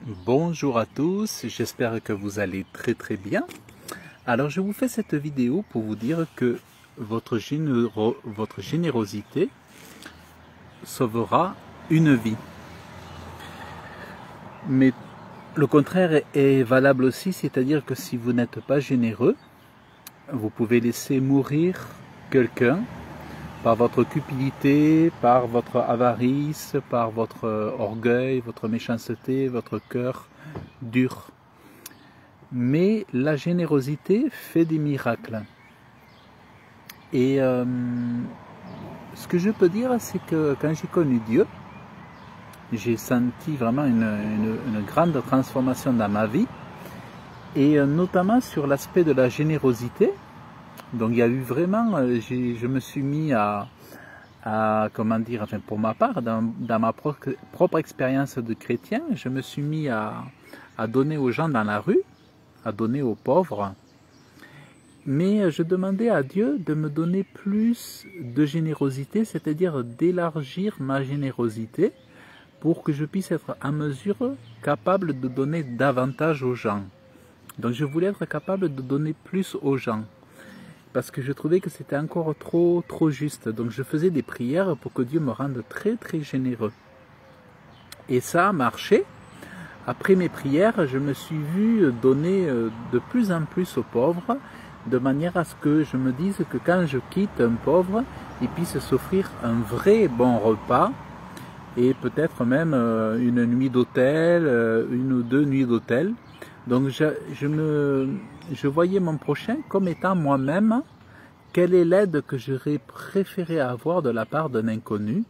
Bonjour à tous, j'espère que vous allez très bien. Alors je vous fais cette vidéo pour vous dire que votre générosité sauvera une vie. Mais le contraire est valable aussi, c'est-à-dire que si vous n'êtes pas généreux, vous pouvez laisser mourir quelqu'un par votre cupidité, par votre avarice, par votre orgueil, votre méchanceté, votre cœur dur. Mais la générosité fait des miracles. Et ce que je peux dire, c'est que quand j'ai connu Dieu, j'ai senti vraiment une grande transformation dans ma vie, et notamment sur l'aspect de la générosité. Donc il y a eu vraiment, je me suis mis à comment dire, enfin pour ma part, dans ma propre expérience de chrétien, je me suis mis à donner aux gens dans la rue, à donner aux pauvres. Mais je demandais à Dieu de me donner plus de générosité, c'est-à-dire d'élargir ma générosité pour que je puisse être en mesure, capable de donner davantage aux gens. Donc je voulais être capable de donner plus aux gens, parce que je trouvais que c'était encore trop juste. Donc je faisais des prières pour que Dieu me rende très généreux. Et ça a marché. Après mes prières, je me suis vu donner de plus en plus aux pauvres, de manière à ce que je me dise que quand je quitte un pauvre, il puisse s'offrir un vrai bon repas, et peut-être même une nuit d'hôtel, une ou deux nuits d'hôtel. Donc je voyais mon prochain comme étant moi-même. Quelle est l'aide que j'aurais préféré avoir de la part d'un inconnu?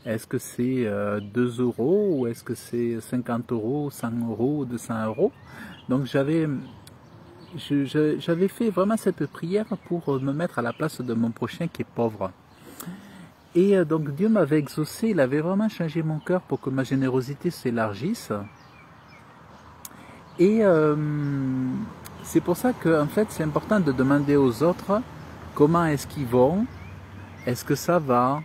Est-ce que c'est 2 euros, ou est-ce que c'est 50 euros, 100 euros, 200 euros? Donc j'avais fait vraiment cette prière pour me mettre à la place de mon prochain qui est pauvre. Et donc Dieu m'avait exaucé, il avait vraiment changé mon cœur pour que ma générosité s'élargisse. Et c'est pour ça que en fait c'est important de demander aux autres comment est-ce qu'ils vont, est-ce que ça va,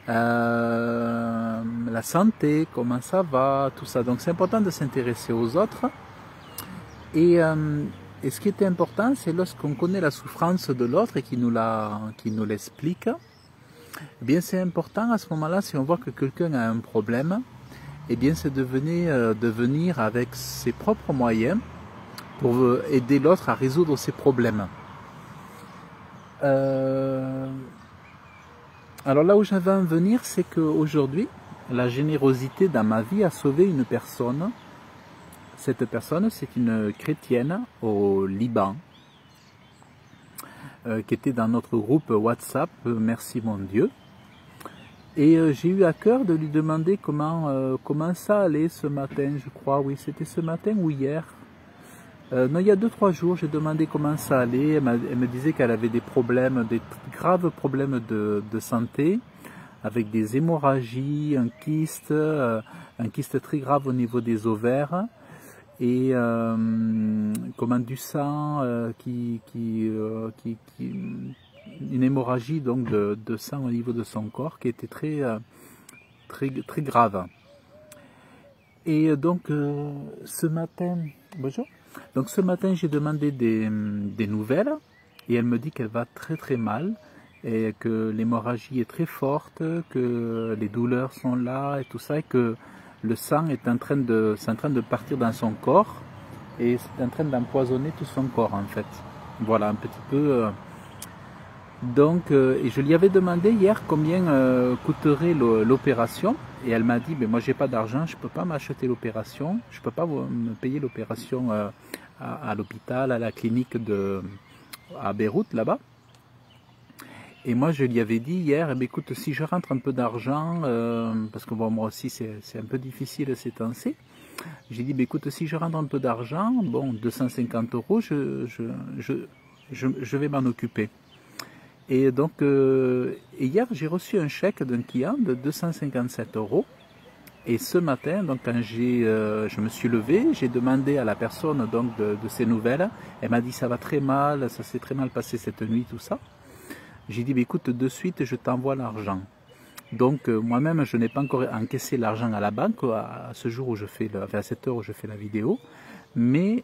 la santé, comment ça va, tout ça. Donc c'est important de s'intéresser aux autres. Et ce qui est important, c'est lorsqu'on connaît la souffrance de l'autre et qu'il nous l'explique. Eh bien c'est important à ce moment-là, si on voit que quelqu'un a un problème, eh bien c'est de venir avec ses propres moyens pour aider l'autre à résoudre ses problèmes. Alors là où j'avais à en venir, c'est qu'aujourd'hui, la générosité dans ma vie a sauvé une personne. Cette personne, c'est une chrétienne au Liban, qui était dans notre groupe WhatsApp, Merci mon Dieu. Et j'ai eu à cœur de lui demander comment ça allait ce matin, je crois, oui, c'était ce matin ou hier. Non, il y a 2-3 jours, j'ai demandé comment ça allait. Elle me disait qu'elle avait des problèmes, des graves problèmes de santé, avec des hémorragies, un kyste très grave au niveau des ovaires, et du sang, une hémorragie donc de sang au niveau de son corps qui était très grave. Et donc ce matin, bonjour. Donc ce matin, j'ai demandé des nouvelles, et elle me dit qu'elle va très mal, et que l'hémorragie est très forte, que les douleurs sont là et tout ça, et que le sang est en train de partir dans son corps, et c'est en train d'empoisonner tout son corps en fait. Voilà un petit peu. Donc, et je lui avais demandé hier combien coûterait l'opération. Et elle m'a dit, mais moi j'ai pas d'argent, je peux pas m'acheter l'opération, je peux pas me payer l'opération à l'hôpital, à la clinique à Beyrouth là-bas. Et moi je lui avais dit hier, eh écoute, si je rentre un peu d'argent, parce que bon, moi aussi c'est un peu difficile ces temps-ci, j'ai dit, écoute, si je rentre un peu d'argent, bon, 250 euros, je vais m'en occuper. Et donc, hier, j'ai reçu un chèque d'un client de 257 euros. Et ce matin, donc, quand je me suis levé, j'ai demandé à la personne donc, de ses nouvelles. Elle m'a dit, ça va très mal, ça s'est très mal passé cette nuit, tout ça. J'ai dit, écoute, de suite, je t'envoie l'argent. Donc moi-même, je n'ai pas encore encaissé l'argent à la banque à ce jour où je fais, à cette heure où je fais la vidéo, mais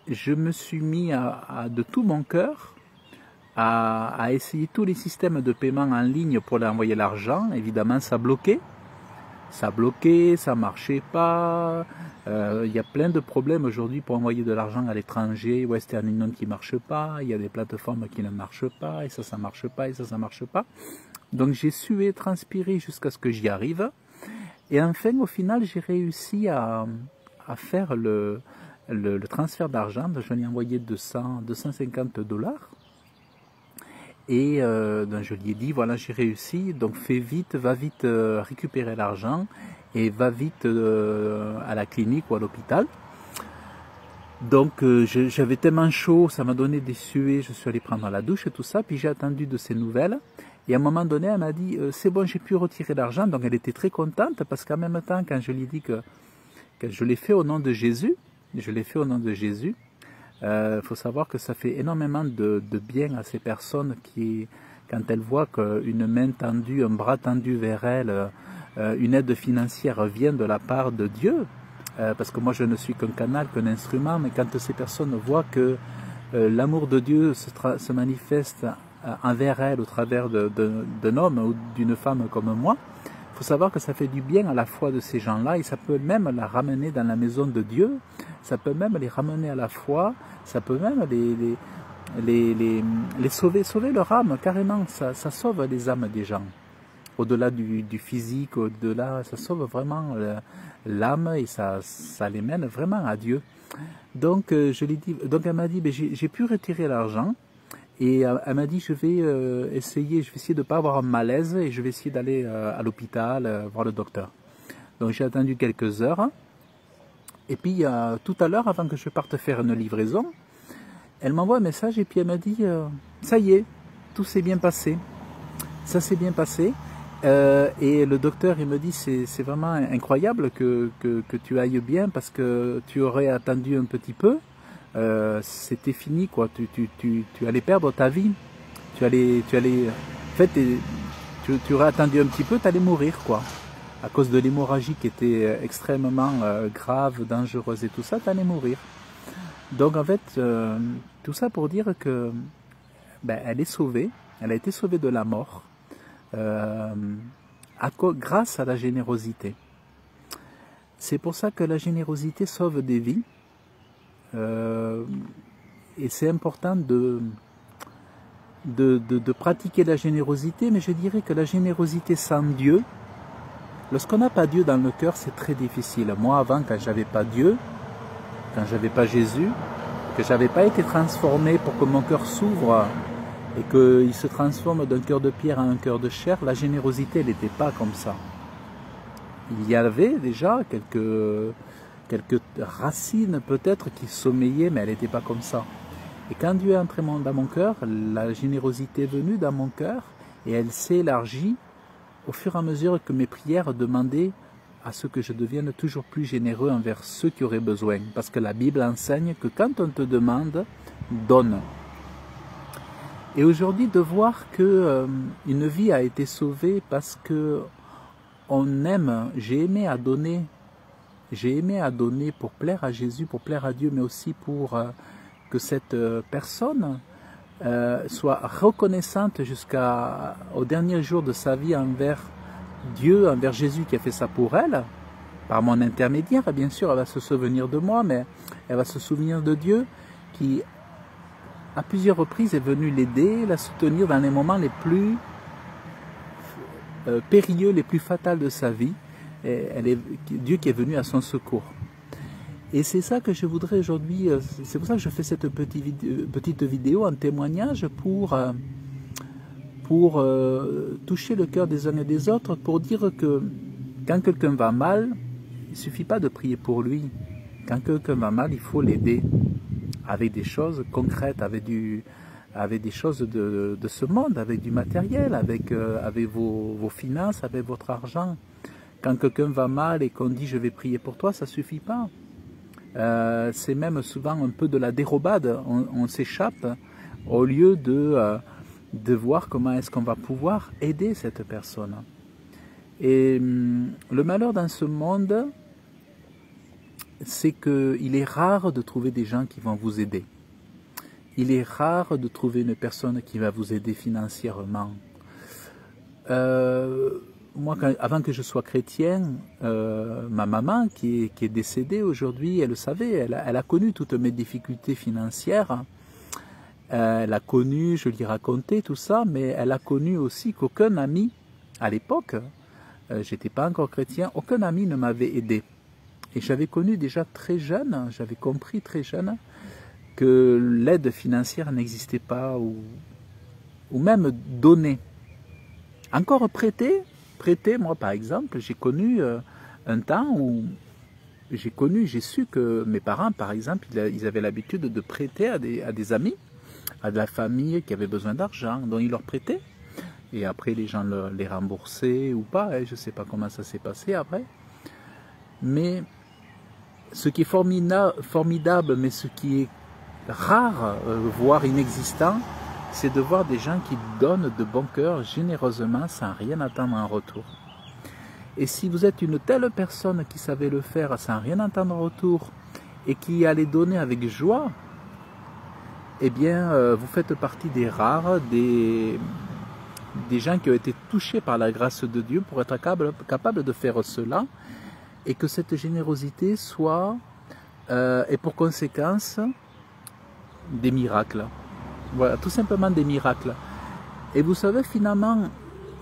je me suis mis de tout mon cœur à essayer tous les systèmes de paiement en ligne pour leur envoyer l'argent. Évidemment, ça bloquait, ça marchait pas. Il y a plein de problèmes aujourd'hui pour envoyer de l'argent à l'étranger. Western Union qui marche pas, il y a des plateformes qui ne marchent pas, et ça marche pas, et ça marche pas. Donc j'ai sué, transpiré jusqu'à ce que j'y arrive. Et enfin, au final, j'ai réussi à faire le transfert d'argent. Je lui ai envoyé 250 $. Et donc je lui ai dit, voilà, j'ai réussi, donc fais vite, va vite récupérer l'argent et va vite à la clinique ou à l'hôpital. Donc j'avais tellement chaud, ça m'a donné des suées, je suis allé prendre la douche et tout ça, puis j'ai attendu de ses nouvelles. Et à un moment donné, elle m'a dit, c'est bon, j'ai pu retirer l'argent. Donc elle était très contente parce qu'en même temps, quand je lui ai dit que je l'ai fait au nom de Jésus, faut savoir que ça fait énormément de bien à ces personnes qui, quand elles voient qu'une main tendue, un bras tendu vers elles, une aide financière vient de la part de Dieu, parce que moi je ne suis qu'un canal, qu'un instrument, mais quand ces personnes voient que l'amour de Dieu se manifeste envers elles au travers d'un homme ou d'une femme comme moi, il faut savoir que ça fait du bien à la foi de ces gens-là et ça peut même la ramener dans la maison de Dieu, ça peut même les ramener à la foi, ça peut même les sauver leur âme, carrément, ça sauve les âmes des gens. Au-delà du physique, au-delà, ça sauve vraiment l'âme et ça les mène vraiment à Dieu. Donc, je lui dis, donc elle m'a dit, j'ai pu retirer l'argent. Et elle m'a dit, je vais essayer de ne pas avoir un malaise et je vais essayer d'aller à l'hôpital voir le docteur. Donc j'ai attendu quelques heures. Et puis tout à l'heure, avant que je parte faire une livraison, elle m'envoie un message et puis elle m'a dit, ça y est, tout s'est bien passé. Ça s'est bien passé. Et le docteur, il me dit, c'est vraiment incroyable que tu ailles bien parce que tu aurais attendu un petit peu. C'était fini quoi, tu allais perdre ta vie, tu allais en fait tu aurais attendu un petit peu, tu allais mourir quoi, à cause de l'hémorragie qui était extrêmement grave, dangereuse et tout ça, tu allais mourir. Donc en fait tout ça pour dire que elle est sauvée, elle a été sauvée de la mort grâce à la générosité. C'est pour ça que la générosité sauve des vies. Et c'est important de pratiquer la générosité, mais je dirais que la générosité sans Dieu, lorsqu'on n'a pas Dieu dans le cœur, c'est très difficile. Moi avant, quand j'avais pas Dieu, quand j'avais pas Jésus, que j'avais pas été transformé pour que mon cœur s'ouvre et qu'il se transforme d'un cœur de pierre à un cœur de chair, la générosité elle n'était pas comme ça. Il y avait déjà quelques racines peut-être qui sommeillaient, mais elle n'était pas comme ça. Et quand Dieu est entré dans mon cœur, la générosité est venue dans mon cœur et elle s'est élargie au fur et à mesure que mes prières demandaient à ce que je devienne toujours plus généreux envers ceux qui auraient besoin. Parce que la Bible enseigne que quand on te demande, donne. Et aujourd'hui, de voir que une vie a été sauvée parce que on aime, j'ai aimé à donner pour plaire à Jésus, pour plaire à Dieu, mais aussi pour que cette personne soit reconnaissante jusqu'au dernier jour de sa vie envers Dieu, envers Jésus qui a fait ça pour elle, par mon intermédiaire. Bien sûr, elle va se souvenir de moi, mais elle va se souvenir de Dieu qui, à plusieurs reprises, est venu l'aider, la soutenir dans les moments les plus périlleux, les plus fatals de sa vie. Dieu qui est venu à son secours. Et c'est ça que je voudrais aujourd'hui, c'est pour ça que je fais cette petite vidéo en témoignage pour toucher le cœur des uns et des autres, pour dire que quand quelqu'un va mal, il ne suffit pas de prier pour lui. Quand quelqu'un va mal, il faut l'aider avec des choses concrètes, avec des choses de ce monde, avec du matériel, avec vos finances, avec votre argent. Quand quelqu'un va mal et qu'on dit « je vais prier pour toi », ça ne suffit pas. C'est même souvent un peu de la dérobade. On s'échappe au lieu de voir comment est-ce qu'on va pouvoir aider cette personne. Et le malheur dans ce monde, c'est qu'il est rare de trouver des gens qui vont vous aider. Il est rare de trouver une personne qui va vous aider financièrement. Moi, avant que je sois chrétien, ma maman qui est décédée aujourd'hui, elle le savait, elle a connu toutes mes difficultés financières. Elle a connu, je lui racontais tout ça, mais elle a connu aussi qu'aucun ami, à l'époque, j'étais pas encore chrétien, aucun ami ne m'avait aidé. Et j'avais connu déjà très jeune, j'avais compris très jeune que l'aide financière n'existait pas ou même donnée. Encore prêter, moi par exemple, j'ai connu un temps où j'ai su que mes parents par exemple, ils avaient l'habitude de prêter à des amis, à de la famille qui avait besoin d'argent, donc ils leur prêtaient. Et après les gens les remboursaient ou pas, je ne sais pas comment ça s'est passé après. Mais ce qui est formidable, mais ce qui est rare, voire inexistant, c'est de voir des gens qui donnent de bon cœur, généreusement, sans rien attendre en retour. Et si vous êtes une telle personne qui savait le faire sans rien attendre en retour, et qui allait donner avec joie, eh bien, vous faites partie des rares, des gens qui ont été touchés par la grâce de Dieu pour être capables de faire cela, et que cette générosité soit, et pour conséquence, des miracles. Voilà, tout simplement des miracles. Et vous savez, finalement,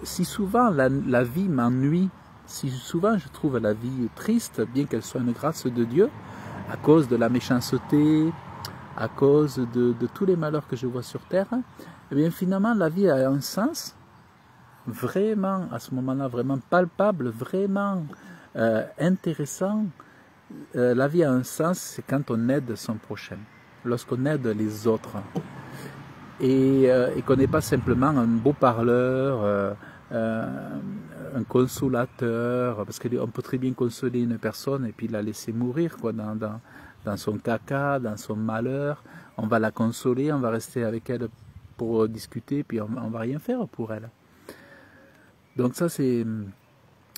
si souvent la vie m'ennuie, si souvent je trouve la vie triste, bien qu'elle soit une grâce de Dieu, à cause de la méchanceté, à cause de tous les malheurs que je vois sur terre, eh bien finalement la vie a un sens vraiment, à ce moment-là, vraiment palpable, vraiment intéressant. La vie a un sens, c'est quand on aide son prochain, lorsqu'on aide les autres. Et qu'on n'est pas simplement un beau parleur, un consolateur, parce qu'on peut très bien consoler une personne et puis la laisser mourir quoi, dans son caca, dans son malheur. On va la consoler, on va rester avec elle pour discuter, puis on ne va rien faire pour elle. Donc ça c'est...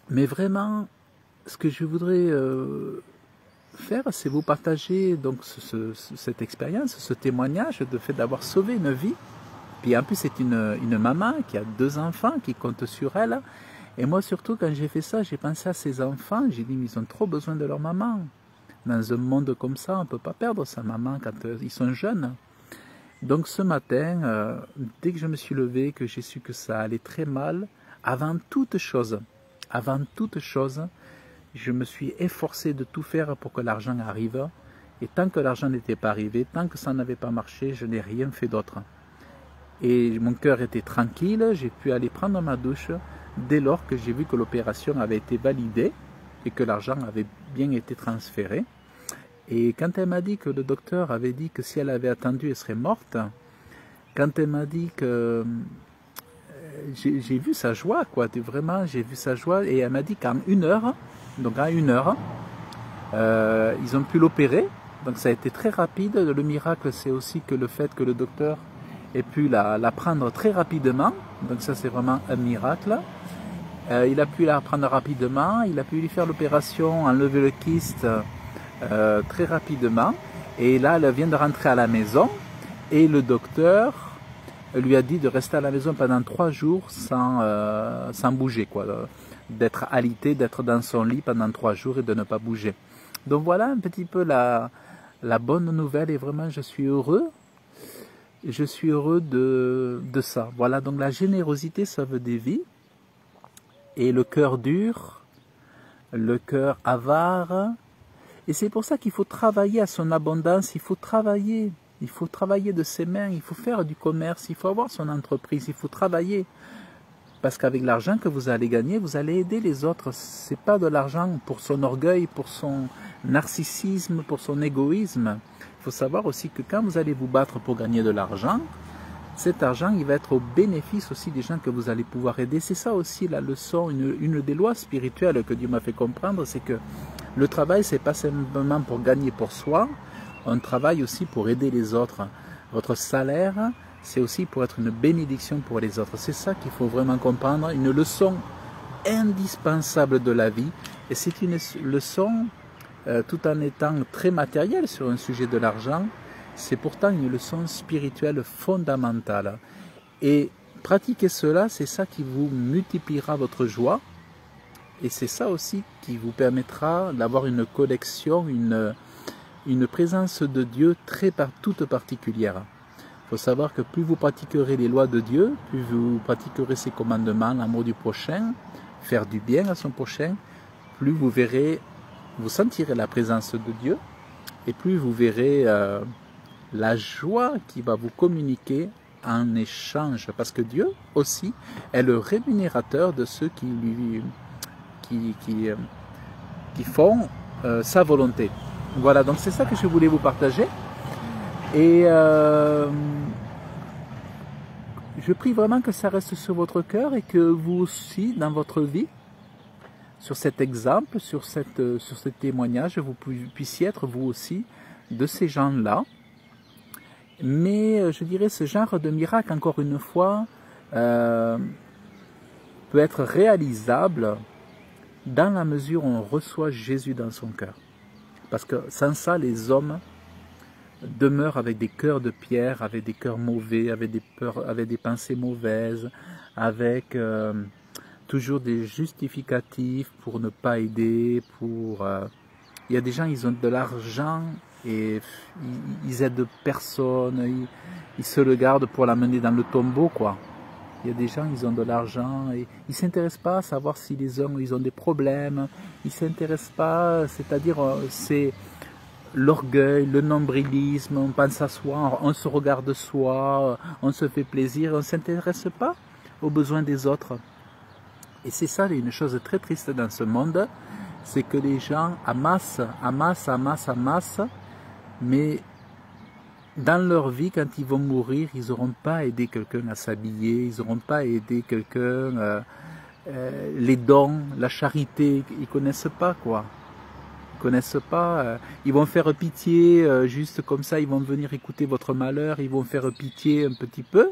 Mais vraiment, ce que je voudrais faire, c'est vous partager donc cette expérience, ce témoignage de fait d'avoir sauvé une vie. Puis en plus c'est une maman qui a 2 enfants, qui compte sur elle. Et moi surtout quand j'ai fait ça, j'ai pensé à ces enfants, j'ai dit mais ils ont trop besoin de leur maman. Dans un monde comme ça, on ne peut pas perdre sa maman quand ils sont jeunes. Donc ce matin, dès que je me suis levé, que j'ai su que ça allait très mal, avant toute chose, je me suis efforcé de tout faire pour que l'argent arrive. Et tant que l'argent n'était pas arrivé, tant que ça n'avait pas marché, je n'ai rien fait d'autre. Et mon cœur était tranquille, j'ai pu aller prendre ma douche dès lors que j'ai vu que l'opération avait été validée et que l'argent avait bien été transféré. Et quand elle m'a dit que le docteur avait dit que si elle avait attendu, elle serait morte, quand elle m'a dit que... J'ai vu sa joie, quoi, vraiment, j'ai vu sa joie, et elle m'a dit qu'en 1 heure, donc en 1 heure, ils ont pu l'opérer, donc ça a été très rapide. Le miracle, c'est aussi que le fait que le docteur ait pu la prendre très rapidement, donc ça c'est vraiment un miracle. Il a pu la prendre rapidement, il a pu lui faire l'opération, enlever le kyste très rapidement, et là elle vient de rentrer à la maison, et le docteur lui a dit de rester à la maison pendant 3 jours sans bouger, quoi, d'être alité, d'être dans son lit pendant 3 jours et de ne pas bouger. Donc voilà un petit peu la bonne nouvelle, et vraiment je suis heureux de ça. Voilà, donc la générosité sauve des vies, et le cœur dur, le cœur avare, et c'est pour ça qu'il faut travailler à son abondance, il faut travailler de ses mains, il faut faire du commerce, il faut avoir son entreprise, il faut travailler. Parce qu'avec l'argent que vous allez gagner, vous allez aider les autres. Ce n'est pas de l'argent pour son orgueil, pour son narcissisme, pour son égoïsme. Il faut savoir aussi que quand vous allez vous battre pour gagner de l'argent, cet argent il va être au bénéfice aussi des gens que vous allez pouvoir aider. C'est ça aussi la leçon, une des lois spirituelles que Dieu m'a fait comprendre, c'est que le travail, ce n'est pas simplement pour gagner pour soi, on travaille aussi pour aider les autres. Votre salaire, c'est aussi pour être une bénédiction pour les autres. C'est ça qu'il faut vraiment comprendre. Une leçon indispensable de la vie. Et c'est une leçon, tout en étant très matérielle sur un sujet de l'argent, c'est pourtant une leçon spirituelle fondamentale. Et pratiquer cela, c'est ça qui vous multipliera votre joie. Et c'est ça aussi qui vous permettra d'avoir une connexion, une présence de Dieu toute particulière. Il faut savoir que plus vous pratiquerez les lois de Dieu, plus vous pratiquerez ses commandements, l'amour du prochain, faire du bien à son prochain, plus vous verrez, vous sentirez la présence de Dieu et plus vous verrez la joie qu'il va vous communiquer en échange. Parce que Dieu aussi est le rémunérateur de ceux qui font sa volonté. Voilà, donc c'est ça que je voulais vous partager. Et je prie vraiment que ça reste sur votre cœur et que vous aussi, dans votre vie, sur cet exemple, sur ce témoignage, vous puissiez être vous aussi de ces gens-là. Mais je dirais ce genre de miracle, encore une fois, peut être réalisable dans la mesure où on reçoit Jésus dans son cœur. Parce que sans ça, les hommes demeurent avec des cœurs de pierre, avec des cœurs mauvais, avec des pensées mauvaises, avec toujours des justificatifs pour ne pas aider, il y a des gens, ils ont de l'argent et ils aident personne, ils se le gardent pour l'amener dans le tombeau, quoi. Il y a des gens, ils ont de l'argent et ils ne s'intéressent pas à savoir si les hommes ils ont des problèmes, ils ne s'intéressent pas, c'est-à-dire c'est l'orgueil, le nombrilisme, on pense à soi, on se regarde soi, on se fait plaisir, on ne s'intéresse pas aux besoins des autres. Et c'est ça une chose très triste dans ce monde, c'est que les gens amassent, mais dans leur vie, quand ils vont mourir, ils n'auront pas aidé quelqu'un à s'habiller, ils n'auront pas aidé quelqu'un, les dons, la charité, ils ne connaissent pas, quoi. Ils ne connaissent pas, ils vont faire pitié, juste comme ça, ils vont venir écouter votre malheur, ils vont faire pitié un petit peu,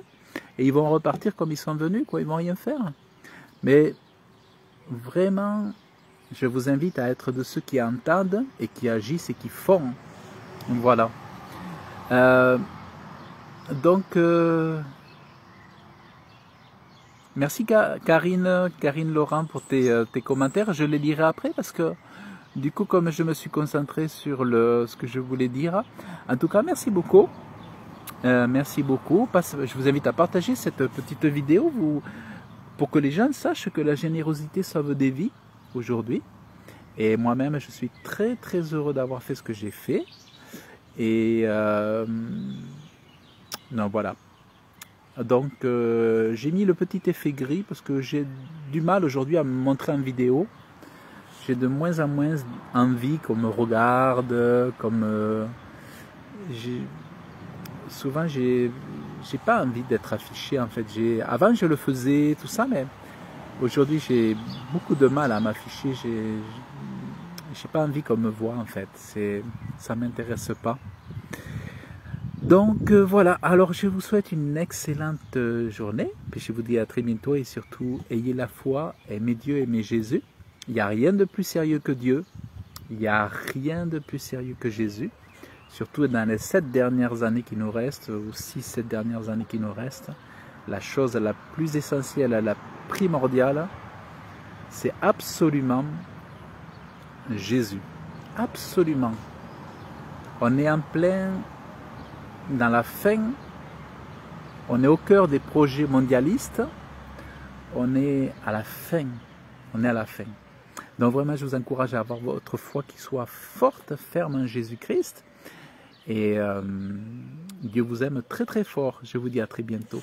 et ils vont repartir comme ils sont venus, quoi, ils ne vont rien faire. Mais vraiment, je vous invite à être de ceux qui entendent et qui agissent et qui font. Voilà. Merci Karine Laurent pour tes commentaires. Je les lirai après parce que du coup, comme je me suis concentré sur ce que je voulais dire, en tout cas, merci beaucoup. Merci beaucoup. Je vous invite à partager cette petite vidéo pour que les gens sachent que la générosité sauve des vies aujourd'hui. Et moi-même, je suis très très heureux d'avoir fait ce que j'ai fait. Et non, voilà. Donc, j'ai mis le petit effet gris parce que j'ai du mal aujourd'hui à me montrer en vidéo. J'ai de moins en moins envie qu'on me regarde, souvent, j'ai pas envie d'être affiché en fait. Avant, je le faisais, tout ça, mais aujourd'hui, j'ai beaucoup de mal à m'afficher. J'ai pas envie qu'on me voit en fait. Ça m'intéresse pas. Donc voilà. Alors, je vous souhaite une excellente journée. Puis je vous dis à très bientôt et surtout, ayez la foi, aimez Dieu, aimez Jésus. Il n'y a rien de plus sérieux que Dieu. Il n'y a rien de plus sérieux que Jésus. Surtout dans les 7 dernières années qui nous restent, ou 6-7 dernières années qui nous restent, la chose la plus essentielle, la primordiale, c'est absolument Jésus. Absolument. On est en plein dans la fin, on est au cœur des projets mondialistes, on est à la fin. On est à la fin. Donc vraiment, je vous encourage à avoir votre foi qui soit forte, ferme en Jésus-Christ. Et Dieu vous aime très très fort. Je vous dis à très bientôt.